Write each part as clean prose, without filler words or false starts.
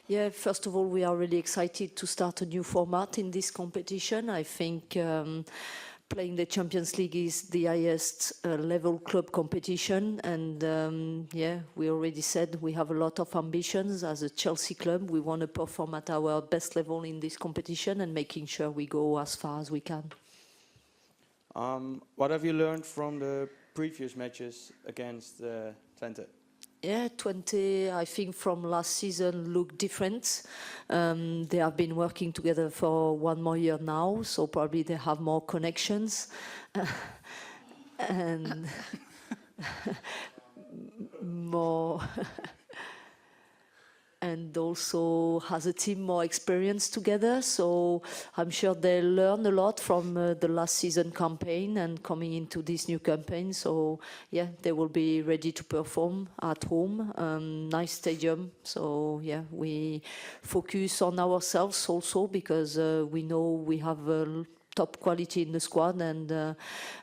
Yeah, first of all, we are really excited to start a new format in this competition. I think playing the Champions League is the highest level club competition, and yeah, we already said we have a lot of ambitions as a Chelsea club. We want to perform at our best level in this competition and making sure we go as far as we can. What have you learned from the previous matches against Twente? Yeah, Twente, I think from last season look different. They have been working together for one more year now, so probably they have more connections. And more... and also has a team more experience together. So I'm sure they'll learn a lot from the last season campaign and coming into this new campaign. So yeah, they will be ready to perform at home. Nice stadium. So yeah, we focus on ourselves also because we know we have top quality in the squad, and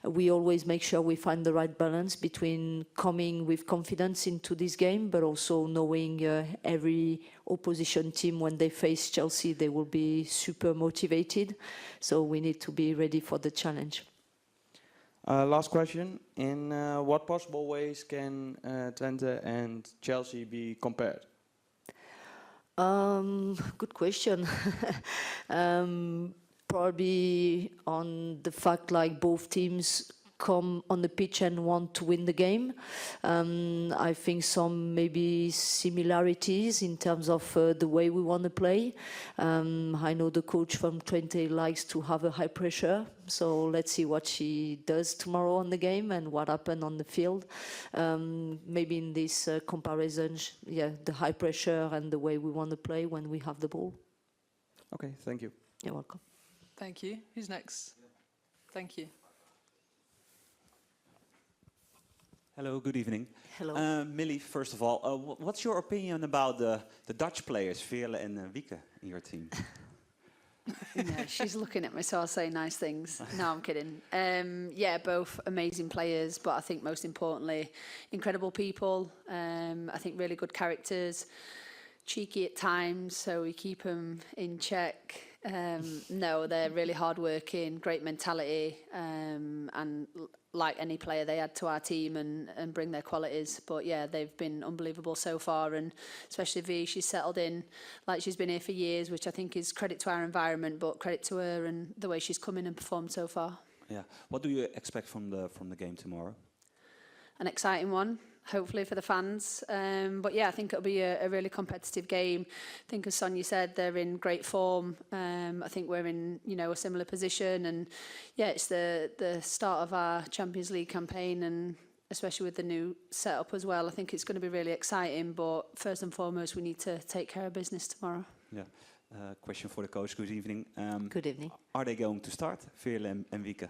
we always make sure we find the right balance between coming with confidence into this game, but also knowing every opposition team, when they face Chelsea, they will be super motivated. So we need to be ready for the challenge. Last question. In what possible ways can Twente and Chelsea be compared? Good question. Probably on the fact like both teams come on the pitch and want to win the game. I think some maybe similarities in terms of the way we want to play. I know the coach from Twente likes to have a high pressure, so let's see what she does tomorrow on the game and what happened on the field. Maybe in this comparison, yeah, the high pressure and the way we want to play when we have the ball. Okay, thank you. You're welcome. Thank you. Who's next? Thank you. Hello, good evening. Hello. Millie, first of all, what's your opinion about the Dutch players, Veerle and Wieke, in your team? No, she's looking at me, so I'll say nice things. No, I'm kidding. Yeah, both amazing players, but I think most importantly, incredible people. I think really good characters, cheeky at times, so we keep them in check. No, they're really hardworking, great mentality, and like any player, they add to our team and bring their qualities. But yeah, they've been unbelievable so far, and especially V, she's settled in like she's been here for years, which I think is credit to our environment, but credit to her and the way she's come in and performed so far. Yeah. What do you expect from the game tomorrow? An exciting one, hopefully for the fans. But yeah, I think it'll be a really competitive game. I think, as Sonia said, they're in great form. I think we're in, a similar position, and yeah, it's the start of our Champions League campaign, and especially with the new setup as well. I think it's going to be really exciting. But first and foremost, we need to take care of business tomorrow. Yeah. Question for the coach. Good evening. Good evening. Are they going to start, Veerle and Wieke?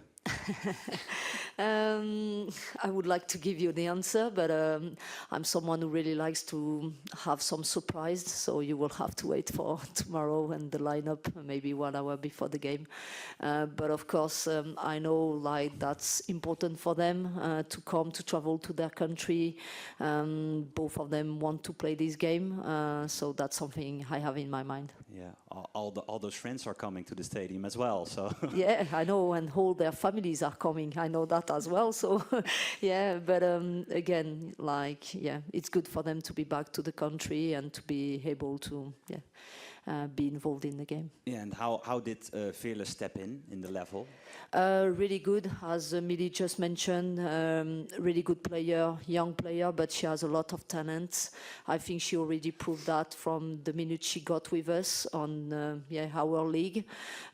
I would like to give you the answer, but I'm someone who really likes to have some surprise, so you will have to wait for tomorrow and the lineup, maybe 1 hour before the game. But of course, I know that's important for them to travel to their country. Both of them want to play this game, so that's something I have in my mind. Yeah, all those friends are coming to the stadium as well, so... Yeah, I know, and all their families are coming. I know that as well, so yeah, but again, it's good for them to be back to the country and to be able to be involved in the game. Yeah, and how did Veerle step in the level? Really good, as Millie just mentioned. Really good player, young player, but she has a lot of talent. I think she already proved that from the minute she got with us on our league.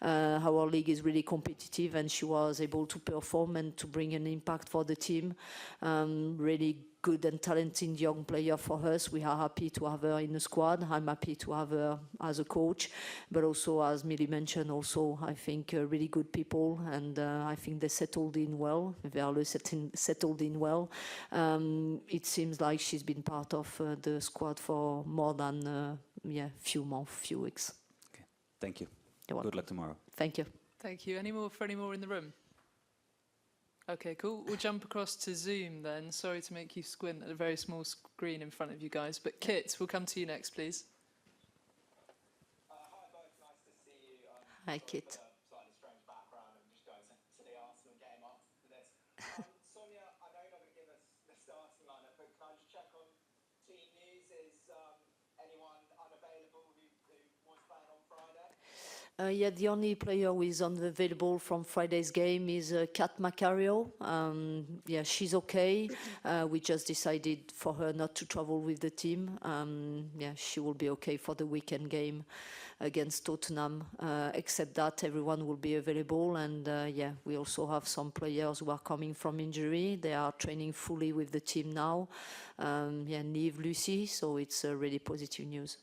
Our league is really competitive, and she was able to perform and to bring an impact for the team. Really good and talented young player for us. We are happy to have her in the squad. I'm happy to have her as a coach, but also, as Millie mentioned, also I think really good people, and I think they settled in well. Veerle settled in well. It seems like she's been part of the squad for more than few months, few weeks. Okay, thank you. You're welcome. Good luck tomorrow. Thank you. Thank you. Any more in the room? Okay, cool. We'll jump across to Zoom then. Sorry to make you squint at a very small screen in front of you guys. But Kit, we'll come to you next, please. Hi both, nice to see you. Hi, Sorry Kit. for the slightly strange background. I'm just going to the Arsenal game after this. Sonia, I know you're not going to give us the starting lineup, but can I just check on team news? Is anyone unavailable who was playing on Friday? Yeah, the only player who is unavailable from Friday's game is Kat Macario. Yeah, she's okay. We just decided for her not to travel with the team. Yeah, she will be okay for the weekend game against Tottenham. Except that, everyone will be available. And yeah, we also have some players who are coming from injury. They are training fully with the team now. Yeah, Niamh, Lucy. So it's really positive news.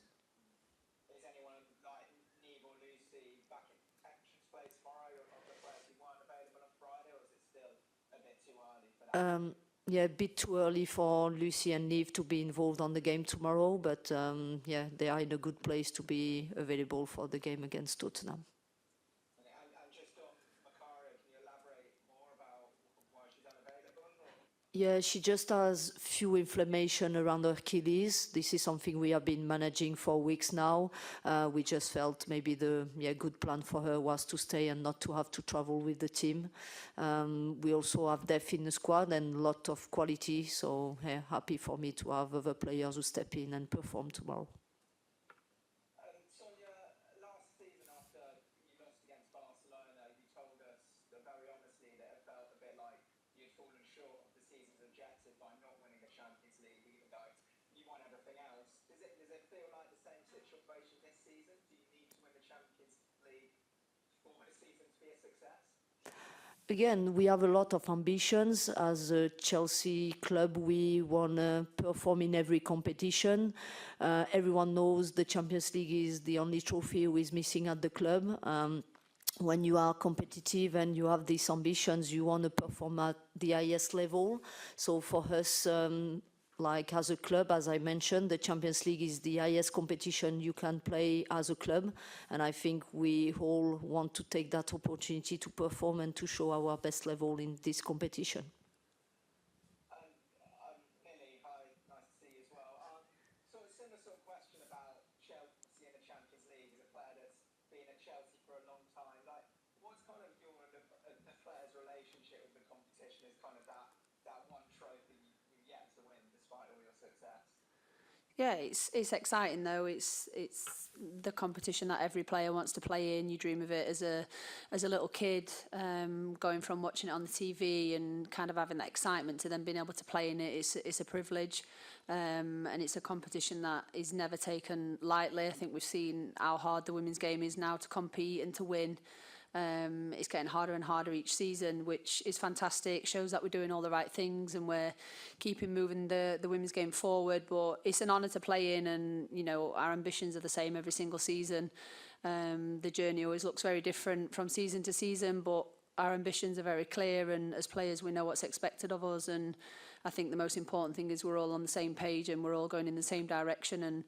Is anyone like Niamh or Lucy back in action to play tomorrow of the players who weren't available on Friday, or is it still a bit too early for that? Yeah, a bit too early for Lucy and Niamh to be involved on the game tomorrow, but yeah, they are in a good place to be available for the game against Tottenham. And just on Macario, can you elaborate more about why she's unavailable? Or? Yeah, she just has few inflammation around her Achilles. This is something we have been managing for weeks now. We just felt maybe the good plan for her was to stay and not to have to travel with the team. We also have depth in the squad and a lot of quality, so yeah, happy for me to have other players who step in and perform tomorrow. Sonia, last season after you lost against Barcelona, you told us that very honestly that it felt a bit like you'd fallen short of the season's objective by not winning the Champions League, even though you won everything else. Does it feel like the same situation this season? Do you need to win the Champions League for the season to be a success? Again, we have a lot of ambitions. As a Chelsea club, we want to perform in every competition. Everyone knows the Champions League is the only trophy who is missing at the club. When you are competitive and you have these ambitions, you want to perform at the highest level. So for us, like as a club, as I mentioned, the Champions League is the highest competition you can play as a club. And I think we all want to take that opportunity to perform and to show our best level in this competition. Millie, hi, nice to see you as well. So a similar sort of question about Chelsea in the Champions League as a player that's been at Chelsea for a long time. Like, what's kind of your the player's relationship with the competition? Is kind of that one trophy you've yet to win despite all your success? Yeah, it's exciting though. It's the competition that every player wants to play in. You dream of it as a little kid, going from watching it on the TV and kind of having that excitement to then being able to play in it. It's a privilege, and it's a competition that is never taken lightly. I think we've seen how hard the women's game is now to compete and to win. It's getting harder and harder each season, which is fantastic. Shows that we're doing all the right things and we're keeping moving the women's game forward. But it's an honour to play in, and you know our ambitions are the same every single season. The journey always looks very different from season to season, but our ambitions are very clear, and as players we know what's expected of us. And I think the most important thing is we're all on the same page and we're all going in the same direction. And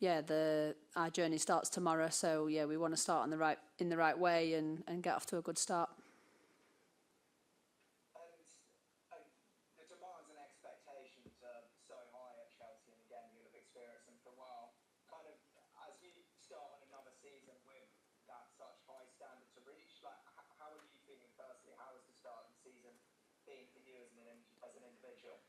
yeah, our journey starts tomorrow, so yeah, we want to start in the right way and get off to a good start. And the demands and expectations are so high at Chelsea, and again, you'll have experienced them for a while. Kind of as you start on another season with that such high standard to reach, like how are you feeling personally? How has the start of the season been for you as an individual?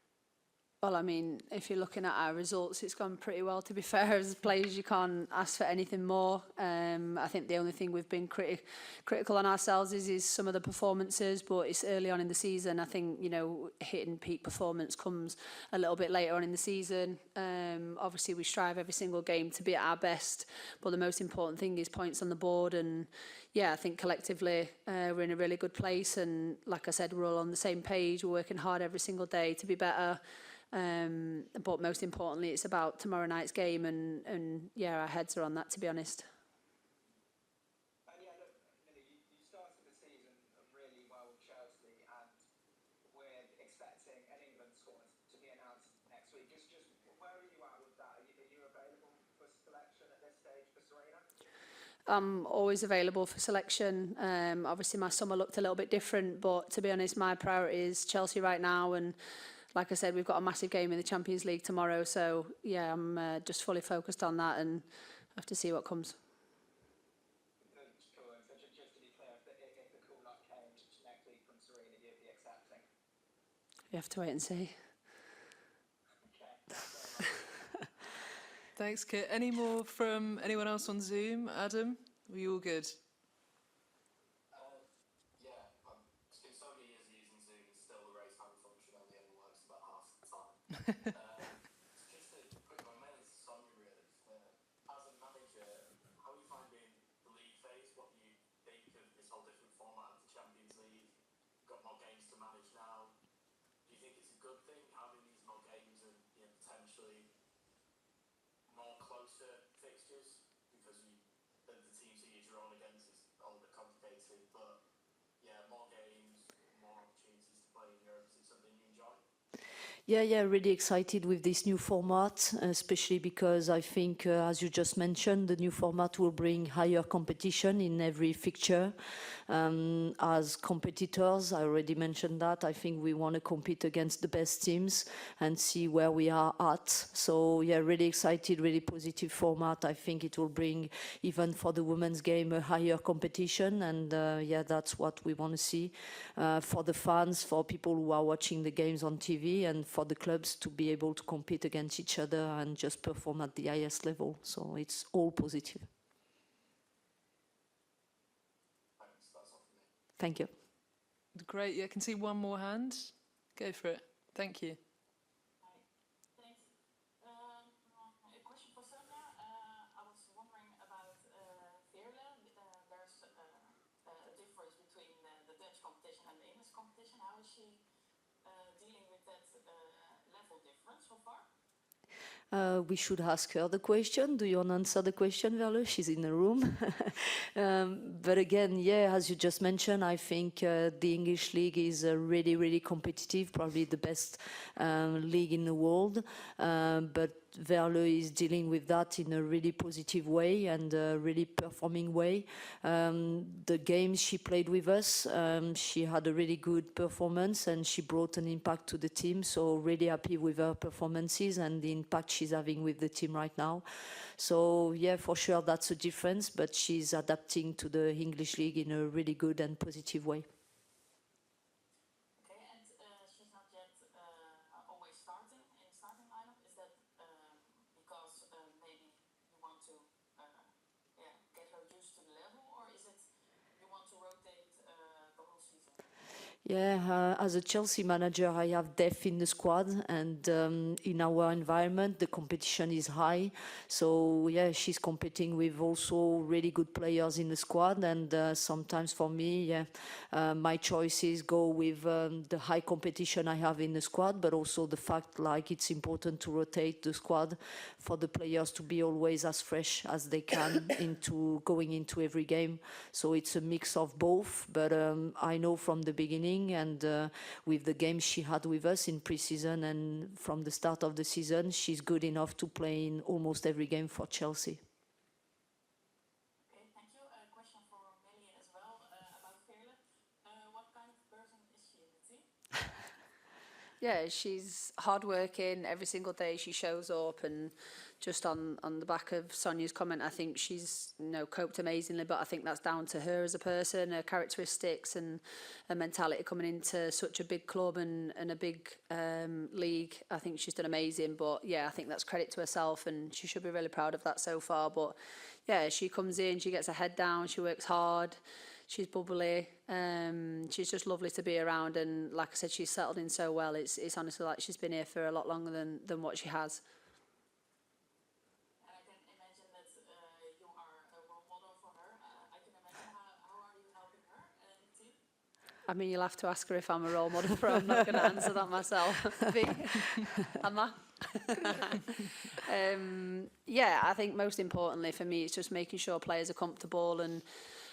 Well, I mean, if you're looking at our results, it's gone pretty well, to be fair. As players, you can't ask for anything more. I think the only thing we've been critical on ourselves is some of the performances, but it's early on in the season. I think, you know, hitting peak performance comes a little bit later on in the season. Obviously, we strive every single game to be at our best, but the most important thing is points on the board. And yeah, I think collectively we're in a really good place. And like I said, we're all on the same page. We're working hard every single day to be better. But most importantly, it's about tomorrow night's game, and yeah, our heads are on that, to be honest. And yeah, look, Millie, you started the season really well with Chelsea, and we're expecting an England squad to be announced next week. Just where are you at with that? Are you available for selection at this stage for Serena? I'm always available for selection. Obviously, my summer looked a little bit different, but to be honest, my priority is Chelsea right now. And like I said, we've got a massive game in the Champions League tomorrow. So, yeah, I'm just fully focused on that and have to see what comes. Cool. And so just to be clear, if the call up came next week from Serena, you'd be accepting. You have to wait and see. Okay. Thanks very much. Thanks, Kit. Any more from anyone else on Zoom? Adam, were you all good? Yeah, it's been so many years using Zoom, and still the raise hand function only ever works about half the time. Just a quick one, mainly to Sonia really. As a manager, how are you finding the league phase? What do you think of this whole different format of the Champions League? Got more games to manage now. Do you think it's a good thing having these more games and potentially more closer fixtures? Because the teams that you're drawn against is all a bit complicated, but yeah, more games, more opportunities to play in Europe. Is it something you enjoy? Yeah, really excited with this new format, especially because I think, as you just mentioned, the new format will bring higher competition in every fixture. As competitors, I already mentioned that, I think we want to compete against the best teams and see where we are at. So, yeah, really excited, really positive format. I think it will bring, even for the women's game, a higher competition. And, yeah, that's what we want to see for the fans, for people who are watching the games on TV, and for the clubs to be able to compete against each other and just perform at the highest level. So it's all positive. Thanks, that's all from me. Thank you. Great. Yeah, I can see one more hand. Go for it. Thank you. Thanks. A question for Sonia. I was wondering about Veerle. There's a difference between the Dutch competition and the English competition. How is she dealing with that level difference so far? We should ask her the question. Do you want to answer the question, Verle? She's in the room. But again, yeah, as you just mentioned, I think the English league is really, really competitive, probably the best league in the world. But Verle is dealing with that in a really positive way and a really performing way. The games she played with us, she had a really good performance and she brought an impact to the team. So really happy with her performances and the impact she's having with the team right now. So yeah, for sure that's a difference, but she's adapting to the English league in a really good and positive way. Okay, and she's not yet always starting in the starting lineup. Is that because maybe you want to get her used to the level, or is it you want to rotate the whole season? Yeah, as a Chelsea manager, I have depth in the squad, and in our environment, the competition is high. So yeah, she's competing with also really good players in the squad, and sometimes for me, yeah, my choices go with the high competition I have in the squad, but also the fact like it's important to rotate the squad for the players to be always as fresh as they can into going into every game. So it's a mix of both, but I know from the beginning and with the games she had with us in pre-season and from the start of the season, she's good enough to play in almost every game for Chelsea. Okay, thank you. A question for Millie as well about Veerle. What kind of person is she in the team? Yeah, she's hardworking. Every single day she shows up, and just on the back of Sonia's comment, I think she's coped amazingly, but I think that's down to her as a person, her characteristics and her mentality coming into such a big club and a big league. I think she's done amazing, but yeah, I think that's credit to herself and she should be really proud of that so far. But yeah, she comes in, she gets her head down, she works hard. She's bubbly. She's just lovely to be around, and like I said, she's settled in so well. It's honestly like she's been here for a lot longer than what she has. And I can imagine that you are a role model for her. I can imagine how are you helping her in the team? I mean, you'll have to ask her if I'm a role model for her. I'm not going to answer that myself. Am I? Yeah, I think most importantly for me, it's just making sure players are comfortable and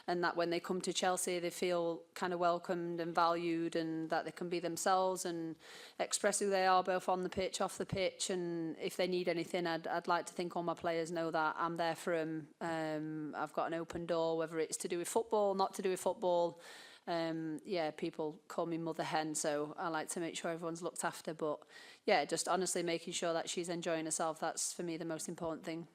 and that when they come to Chelsea, they feel kind of welcomed and valued, and that they can be themselves and express who they are, both on the pitch, off the pitch. And if they need anything, I'd like to think all my players know that I'm there for them. I've got an open door, whether it's to do with football, not to do with football. Yeah, people call me Mother Hen, so I like to make sure everyone's looked after. But yeah, just honestly making sure that she's enjoying herself, that's for me the most important thing.